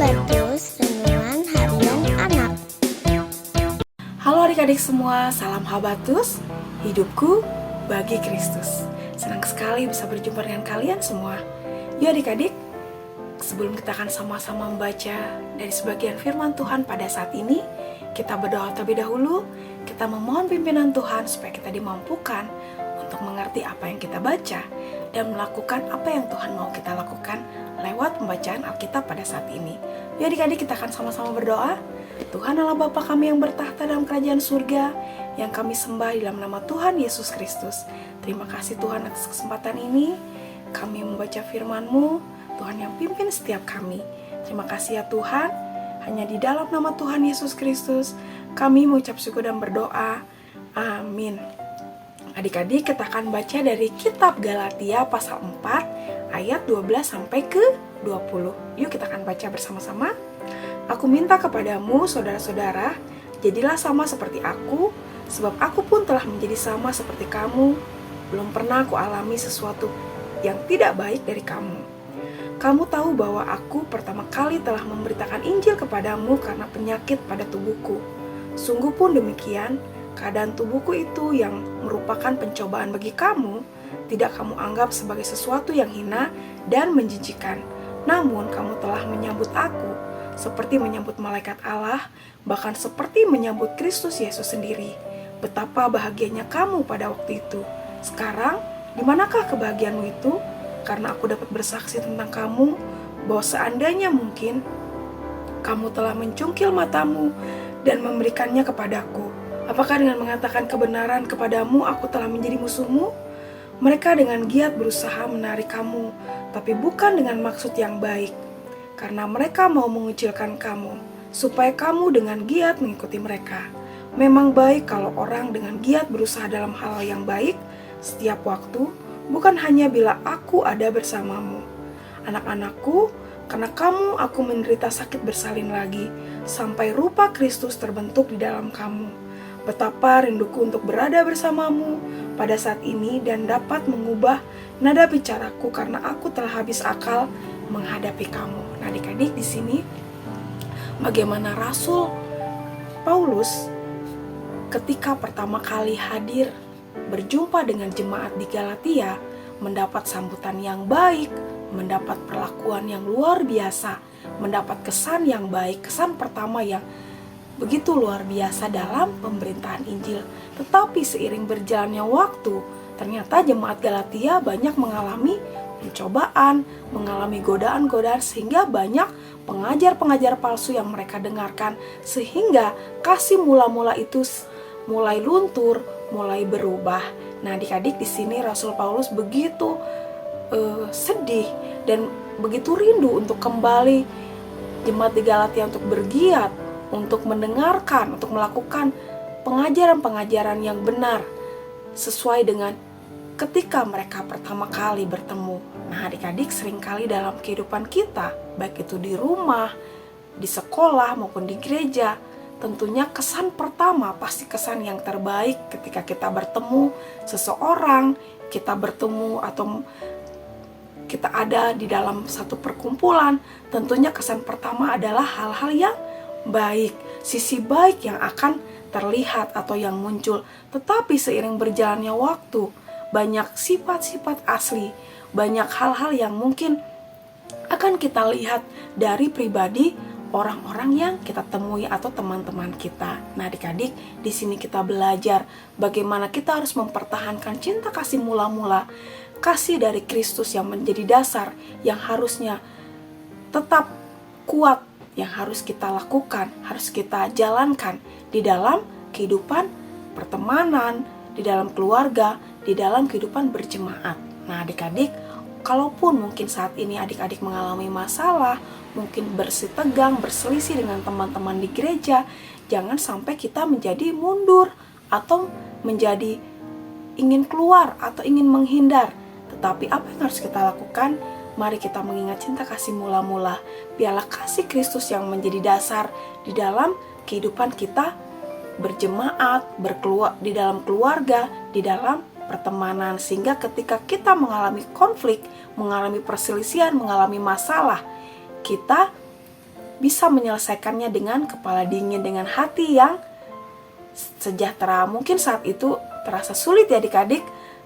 Habatus Renungan Harian Anak. Halo adik-adik semua, salam Habatus, hidupku bagi Kristus. Senang sekali bisa berjumpa dengan kalian semua. Yuk adik-adik, sebelum kita akan sama-sama membaca dari sebagian firman Tuhan pada saat ini, kita berdoa terlebih dahulu. Kita memohon pimpinan Tuhan supaya kita dimampukan untuk mengerti apa yang kita baca dan melakukan apa yang Tuhan mau kita lakukan lewat pembacaan Alkitab pada saat ini. Yuk adik-adik, kita akan sama-sama berdoa. Tuhan Allah Bapa kami yang bertahta dalam kerajaan surga, yang kami sembah dalam nama Tuhan Yesus Kristus. Terima kasih Tuhan atas kesempatan ini. Kami membaca firman-Mu, Tuhan yang pimpin setiap kami. Terima kasih ya Tuhan. Hanya di dalam nama Tuhan Yesus Kristus kami mengucap syukur dan berdoa. Amin. Adik-adik, kita akan baca dari kitab Galatia pasal 4 ayat 12 sampai ke 20. Yuk kita akan baca bersama-sama. Aku minta kepadamu, saudara-saudara, jadilah sama seperti aku, sebab aku pun telah menjadi sama seperti kamu. Belum pernah aku alami sesuatu yang tidak baik dari kamu. Kamu tahu bahwa aku pertama kali telah memberitakan Injil kepadamu karena penyakit pada tubuhku. Sungguh pun demikian, keadaan tubuhku itu yang merupakan pencobaan bagi kamu, tidak kamu anggap sebagai sesuatu yang hina dan menjijikan. Namun kamu telah menyambut aku, seperti menyambut malaikat Allah, bahkan seperti menyambut Kristus Yesus sendiri. Betapa bahagianya kamu pada waktu itu. Sekarang, di manakah kebahagiaanmu itu? Karena aku dapat bersaksi tentang kamu, bahwa seandainya mungkin, kamu telah mencungkil matamu dan memberikannya kepadaku. Apakah dengan mengatakan kebenaran kepadamu, aku telah menjadi musuhmu? Mereka dengan giat berusaha menarik kamu, tapi bukan dengan maksud yang baik. Karena mereka mau mengucilkan kamu, supaya kamu dengan giat mengikuti mereka. Memang baik kalau orang dengan giat berusaha dalam hal yang baik setiap waktu, bukan hanya bila aku ada bersamamu. Anak-anakku, karena kamu aku menderita sakit bersalin lagi, sampai rupa Kristus terbentuk di dalam kamu. Betapa rinduku untuk berada bersamamu pada saat ini dan dapat mengubah nada bicaraku karena aku telah habis akal menghadapi kamu. Nah, adik-adik, di sini bagaimana Rasul Paulus ketika pertama kali hadir berjumpa dengan jemaat di Galatia, mendapat sambutan yang baik, mendapat perlakuan yang luar biasa, mendapat kesan yang baik, kesan pertama yang begitu luar biasa dalam pemberitaan Injil. Tetapi seiring berjalannya waktu, ternyata jemaat Galatia banyak mengalami pencobaan, mengalami godaan-godaan, sehingga banyak pengajar-pengajar palsu yang mereka dengarkan, sehingga kasih mula-mula itu mulai luntur, mulai berubah. Nah, adik-adik, di sini Rasul Paulus begitu sedih dan begitu rindu untuk kembali jemaat di Galatia untuk bergiat, untuk mendengarkan, untuk melakukan pengajaran-pengajaran yang benar sesuai dengan ketika mereka pertama kali bertemu. Nah, adik-adik, seringkali dalam kehidupan kita, baik itu di rumah, di sekolah maupun di gereja, tentunya kesan pertama pasti kesan yang terbaik ketika kita bertemu seseorang, kita bertemu atau kita ada di dalam satu perkumpulan. Tentunya kesan pertama adalah hal-hal yang baik, sisi baik yang akan terlihat atau yang muncul. Tetapi seiring berjalannya waktu, banyak sifat-sifat asli, banyak hal-hal yang mungkin akan kita lihat dari pribadi orang-orang yang kita temui atau teman-teman kita. Nah, adik-adik, di sini kita belajar bagaimana kita harus mempertahankan cinta kasih mula-mula, kasih dari Kristus yang menjadi dasar, yang harusnya tetap kuat, yang harus kita lakukan, harus kita jalankan di dalam kehidupan pertemanan, di dalam keluarga, di dalam kehidupan berjemaat. Nah, adik-adik, kalaupun mungkin saat ini adik-adik mengalami masalah, mungkin bersitegang, berselisih dengan teman-teman di gereja, jangan sampai kita menjadi mundur atau menjadi ingin keluar atau ingin menghindar. Tetapi apa yang harus kita lakukan? Mari kita mengingat cinta kasih mula-mula. Biarlah kasih Kristus yang menjadi dasar di dalam kehidupan kita berjemaat, di dalam keluarga, di dalam pertemanan. Sehingga ketika kita mengalami konflik, mengalami perselisihan, mengalami masalah, kita bisa menyelesaikannya dengan kepala dingin, dengan hati yang sejahtera. Mungkin saat itu terasa sulit ya adik-adik.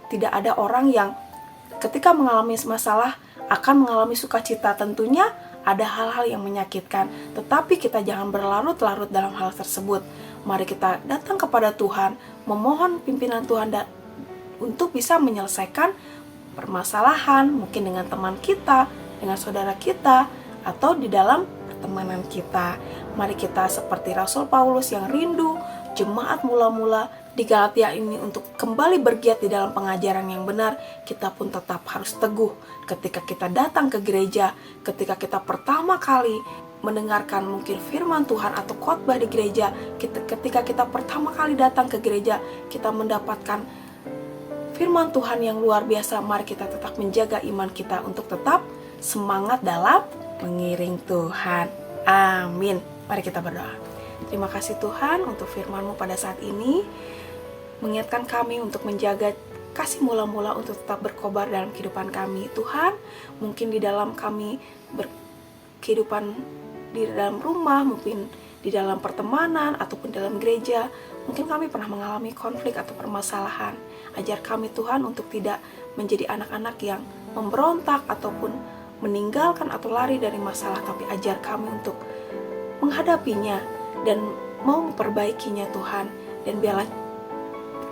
Tidak ada orang yang ketika mengalami masalah akan mengalami sukacita. Tentunya ada hal-hal yang menyakitkan, tetapi kita jangan berlarut-larut dalam hal tersebut. Mari kita datang kepada Tuhan, memohon pimpinan Tuhan untuk bisa menyelesaikan permasalahan, mungkin dengan teman kita, dengan saudara kita, atau di dalam pertemanan kita. Mari kita seperti Rasul Paulus yang rindu jemaat mula-mula di Galatia ini untuk kembali bergiat di dalam pengajaran yang benar. Kita pun tetap harus teguh ketika kita datang ke gereja, ketika kita pertama kali mendengarkan mungkin firman Tuhan atau khotbah di gereja, ketika kita pertama kali datang ke gereja, kita mendapatkan firman Tuhan yang luar biasa. Mari kita tetap menjaga iman kita untuk tetap semangat dalam mengiring Tuhan. Amin. Mari kita berdoa. Terima kasih Tuhan untuk firman-Mu pada saat ini, mengingatkan kami untuk menjaga kasih mula-mula untuk tetap berkobar dalam kehidupan kami. Tuhan, mungkin di dalam kami berkehidupan di dalam rumah, mungkin di dalam pertemanan ataupun dalam gereja, mungkin kami pernah mengalami konflik atau permasalahan. Ajar kami Tuhan untuk tidak menjadi anak-anak yang memberontak ataupun meninggalkan atau lari dari masalah, tapi ajar kami untuk menghadapinya dan mau memperbaikinya Tuhan. Dan biarlah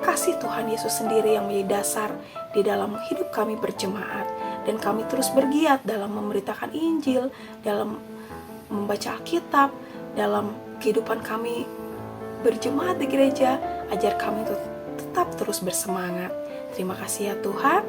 kasih Tuhan Yesus sendiri yang menjadi dasar di dalam hidup kami berjemaat, dan kami terus bergiat dalam memberitakan Injil, dalam membaca Alkitab, dalam kehidupan kami berjemaat di gereja. Ajar kami untuk tetap terus bersemangat. Terima kasih ya Tuhan,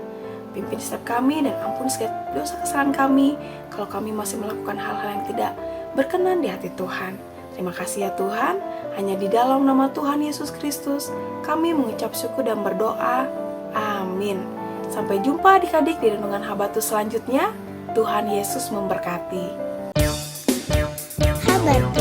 pimpin setiap kami dan ampuni segala dosa kesalahan kami kalau kami masih melakukan hal-hal yang tidak berkenan di hati Tuhan. Terima kasih ya Tuhan, hanya di dalam nama Tuhan Yesus Kristus kami mengucap syukur dan berdoa. Amin. Sampai jumpa adik-adik di renungan Habatus selanjutnya. Tuhan Yesus memberkati. Habatus